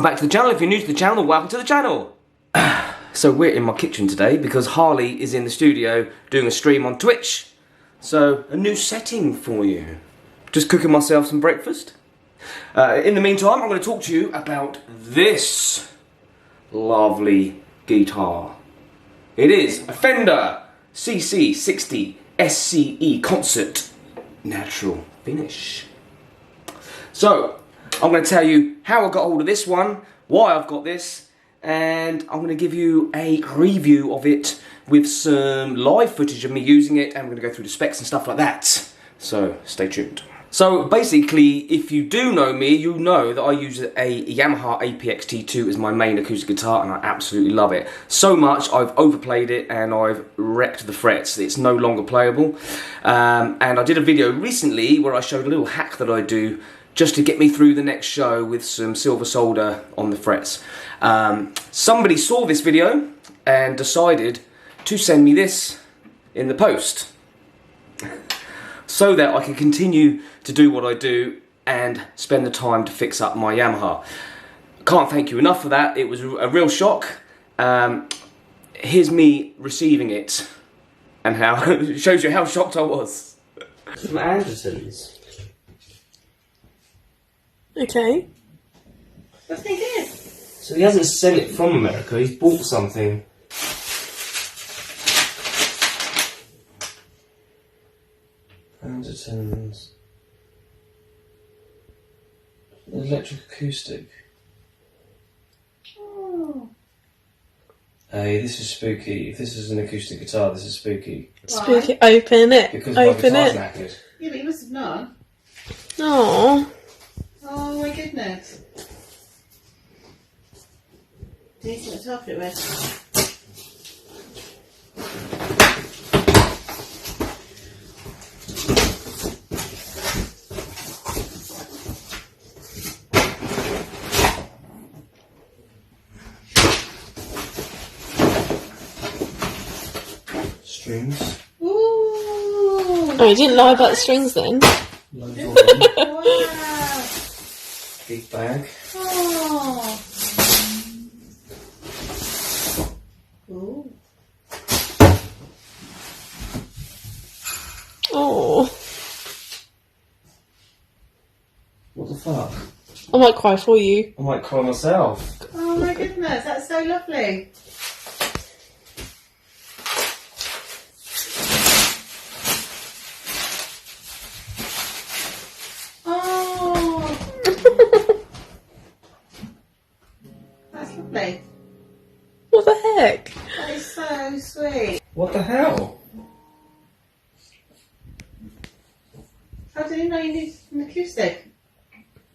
Welcome back to the channel. If you're new to the channel, welcome to the channel. So we're in my kitchen today because Harley is in the studio doing a stream on Twitch. So a new setting for you. Just cooking myself some breakfast. In the meantime, I'm going to talk to you about this lovely guitar. It is a Fender CC60 SCE Concert Natural Finish. So I'm going to tell you how I got hold of this one, why I've got this, and I'm going to give you a review of it with some live footage of me using it, and I'm going to go through the specs and stuff like that. So stay tuned. So basically, if you do know me, you know that I use a Yamaha APX T2 as my main acoustic guitar, and I absolutely love it. So much, I've overplayed it and I've wrecked the frets. It's no longer playable. And I did a video recently where I showed a little hack that I do just to get me through the next show with some silver solder on the frets. Somebody saw this video and decided to send me this in the post so that I can continue to do what I do and spend the time to fix up my Yamaha. Can't thank you enough for that. It was a real shock. Here's me receiving it and how it shows you how shocked I was. Some Andersons. Okay. What's he did? So he hasn't sent it from America, he's bought something. Andertons. Electric acoustic. Oh. Hey, this is spooky. If this is an acoustic guitar, this is spooky. Spooky. Open it. Because my Open guitar's it. knackered. Yeah, but you must have known. Aww. Oh my goodness. Decent to top it with. Strings. Ooh. Oh, you didn't lie about the strings then? Loads of them. Wow. Big bag. Oh. Ooh. Oh. What the fuck? I might cry for you. I might cry myself. Oh my goodness, that's so lovely. Oh. That's lovely. What the heck? That is so sweet. What the hell? How did you know you needed an acoustic?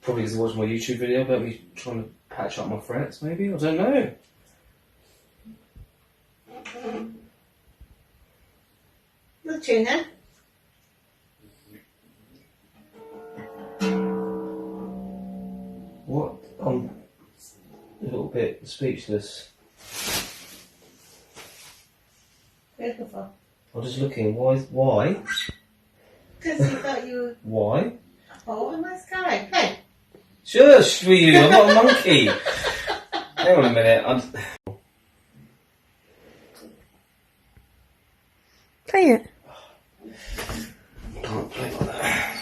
Probably because I watched my YouTube video about me trying to patch up my frets, maybe? I don't know. Good tune then. What? I'm a little bit speechless. Beautiful. I'm just looking. Why? Because he thought you were Why? oh, a nice guy. Hey. Shush for you, I'm not a monkey. Hang on a minute. Play it. Can't play like that.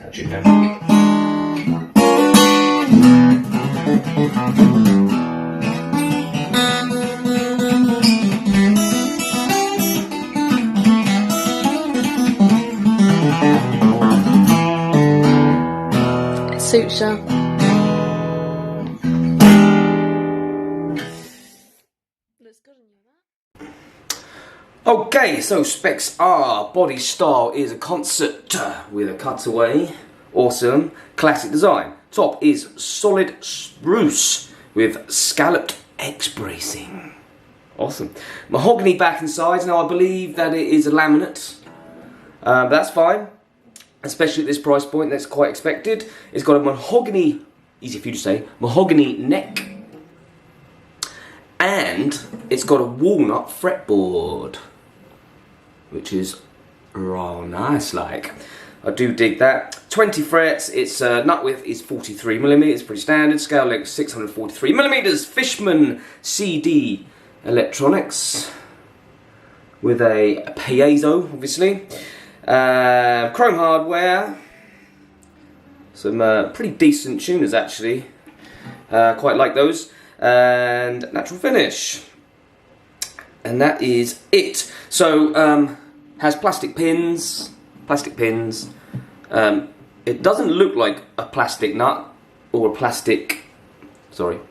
How'd you know? Suits you. Looks good on you, that. Okay, so specs are body style is a concert with a cutaway, awesome, classic design. Top is solid spruce with scalloped X bracing. Awesome. Mahogany back and sides. Now I believe that it is a laminate. That's fine. Especially at this price point, that's quite expected. It's got a mahogany, easy for you to say, mahogany neck. And it's got a walnut fretboard, which is raw nice like. I do dig that. 20 frets, its nut width is 43mm, pretty standard. Scale length 643mm. Fishman CD electronics with a piezo, obviously. Chrome hardware. Some pretty decent tuners actually. Quite like those. And natural finish. And that is it. So, has plastic pins. It doesn't look like a plastic nut or a plastic,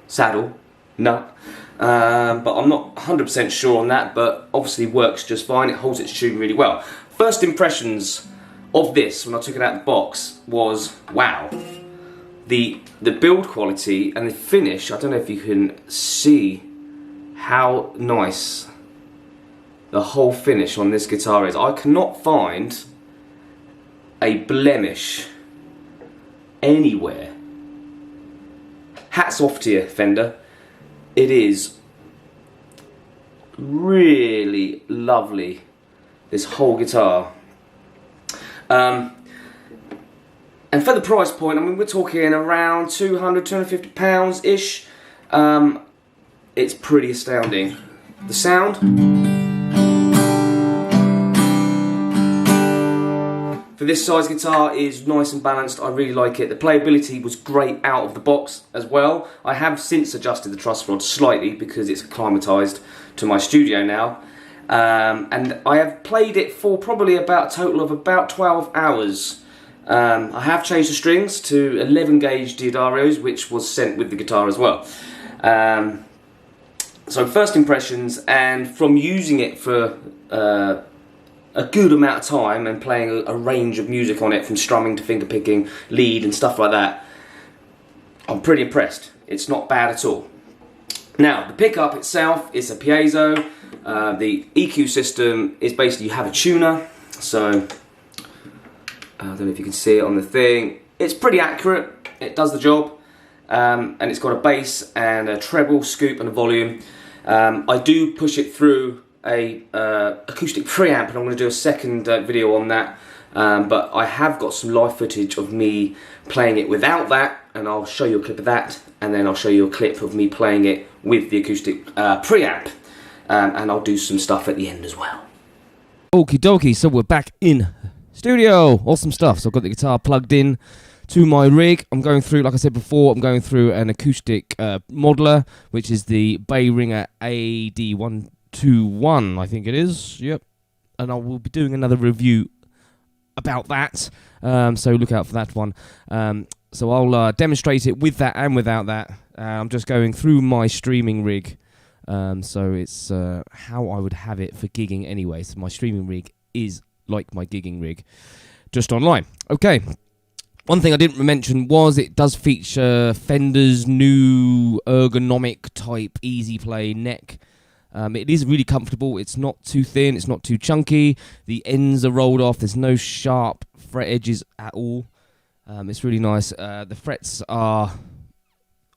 saddle nut. But I'm not 100% sure on that, but obviously works just fine. It holds its tune really well. First impressions of this when I took it out of the box was, wow. The build quality and the finish, I don't know if you can see how nice the whole finish on this guitar is. I cannot find a blemish anywhere. Hats off to you, Fender. It is really lovely, this whole guitar. And for the price point, I mean, we're talking around £200, £250-ish. It's pretty astounding. The sound. For this size guitar is nice and balanced. I really like it. The playability was great out of the box as well. I have since adjusted the truss rod slightly because it's acclimatised to my studio now. And I have played it for probably about a total of about 12 hours. I have changed the strings to 11 gauge Diodarios, which was sent with the guitar as well. So first impressions, and from using it for a good amount of time and playing a range of music on it, from strumming to finger picking, lead and stuff like that, I'm pretty impressed. It's not bad at all. Now, the pickup itself is a piezo. The EQ system is basically, you have a tuner, so I don't know if you can see it on the thing. It's pretty accurate, it does the job, and it's got a bass and a treble, scoop and a volume. I do push it through a acoustic preamp, and I'm going to do a second video on that, but I have got some live footage of me playing it without that, and I'll show you a clip of that, and then I'll show you a clip of me playing it with the acoustic preamp, and I'll do some stuff at the end as well. Okie dokie, so we're back in studio. Awesome stuff. So I've got the guitar plugged in to my rig. I'm going through, like I said before, I'm going through an acoustic modeler, which is the Behringer AD121, I think it is. Yep. And I will be doing another review about that. So look out for that one. So I'll demonstrate it with that and without that. I'm just going through my streaming rig. So it's how I would have it for gigging anyway. So my streaming rig is like my gigging rig, just online. Okay. One thing I didn't mention was it does feature Fender's new ergonomic type easy play neck. It is really comfortable. It's not too thin. It's not too chunky. The ends are rolled off. There's no sharp fret edges at all. It's really nice. The frets are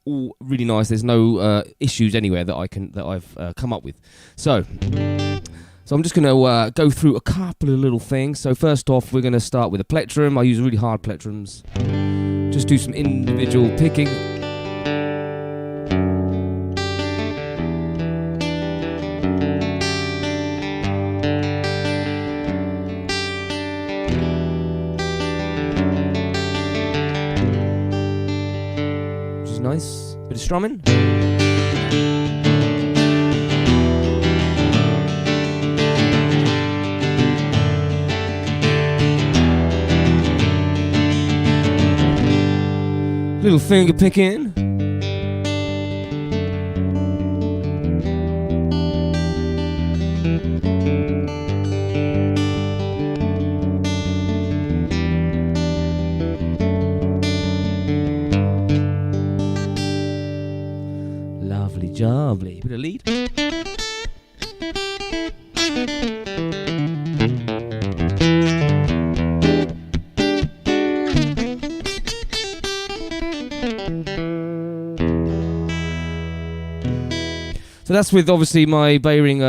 all really nice. There's no issues anywhere that I've come up with. So I'm just going to go through a couple of little things. So first off, we're going to start with a plectrum. I use really hard plectrums. Just do some individual picking. Which is nice. Bit of strumming. Little finger picking. Lovely jubbly. Bit of lead. So that's with obviously my Bayring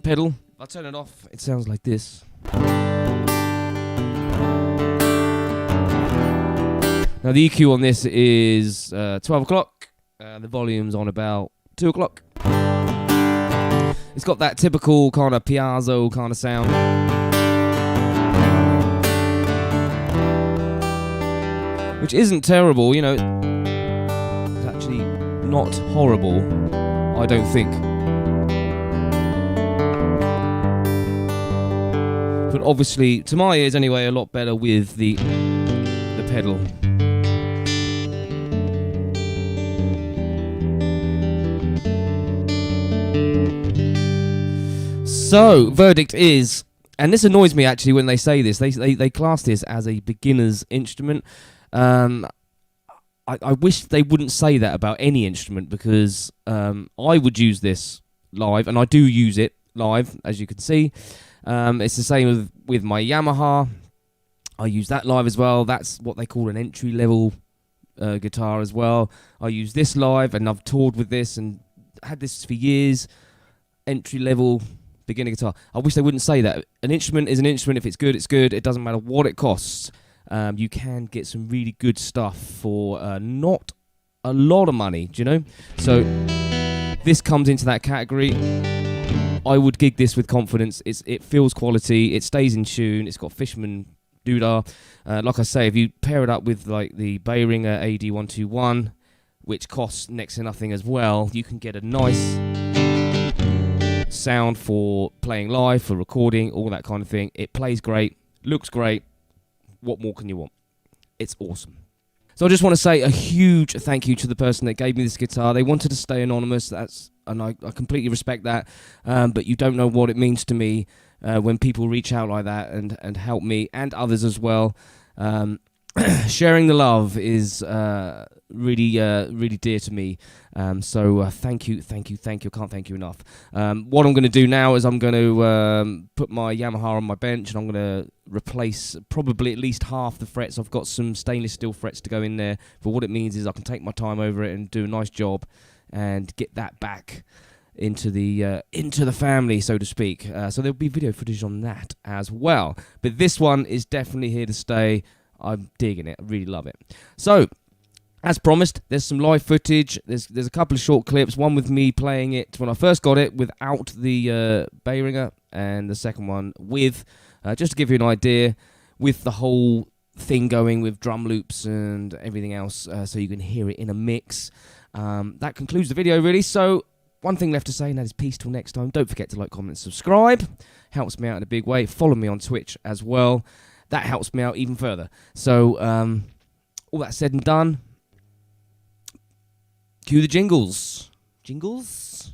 pedal. If I turn it off, it sounds like this. Now the EQ on this is 12 o'clock. The volume's on about 2 o'clock. It's got that typical kind of Piazzo kind of sound. Which isn't terrible, you know. It's actually not horrible, I don't think. But obviously, to my ears anyway, a lot better with the pedal. So, verdict is, and this annoys me actually when they say this, they class this as a beginner's instrument. I wish they wouldn't say that about any instrument, because I would use this live, and I do use it live, as you can see. It's the same with my Yamaha. I use that live as well. That's what they call an entry-level guitar as well. I use this live, and I've toured with this and had this for years. Entry-level beginner guitar. I wish they wouldn't say that. An instrument is an instrument. If it's good, it's good. It doesn't matter what it costs. You can get some really good stuff for not a lot of money, do you know? So this comes into that category. I would gig this with confidence. It feels quality. It stays in tune. It's got Fishman doodah. Like I say, if you pair it up with like the Bayring AD121, which costs next to nothing as well, you can get a nice sound for playing live, for recording, all that kind of thing. It plays great, looks great. What more can you want? It's awesome. So I just want to say a huge thank you to the person that gave me this guitar. They wanted to stay anonymous, and I completely respect that. But you don't know what it means to me when people reach out like that and help me and others as well. Sharing the love is really dear to me. So thank you. I can't thank you enough. What I'm going to do now is I'm going to put my Yamaha on my bench, and I'm going to replace probably at least half the frets. I've got some stainless steel frets to go in there. But what it means is I can take my time over it and do a nice job and get that back into the family, so to speak. So there'll be video footage on that as well. But this one is definitely here to stay. I'm digging it. I really love it. So, as promised, there's some live footage. There's a couple of short clips. One with me playing it when I first got it without the Bayringer, and the second one with, just to give you an idea, with the whole thing going with drum loops and everything else, so you can hear it in a mix. That concludes the video, really. So, one thing left to say, and that is peace till next time. Don't forget to like, comment, and subscribe. Helps me out in a big way. Follow me on Twitch as well. That helps me out even further. So, all that said and done, cue the jingles. Jingles?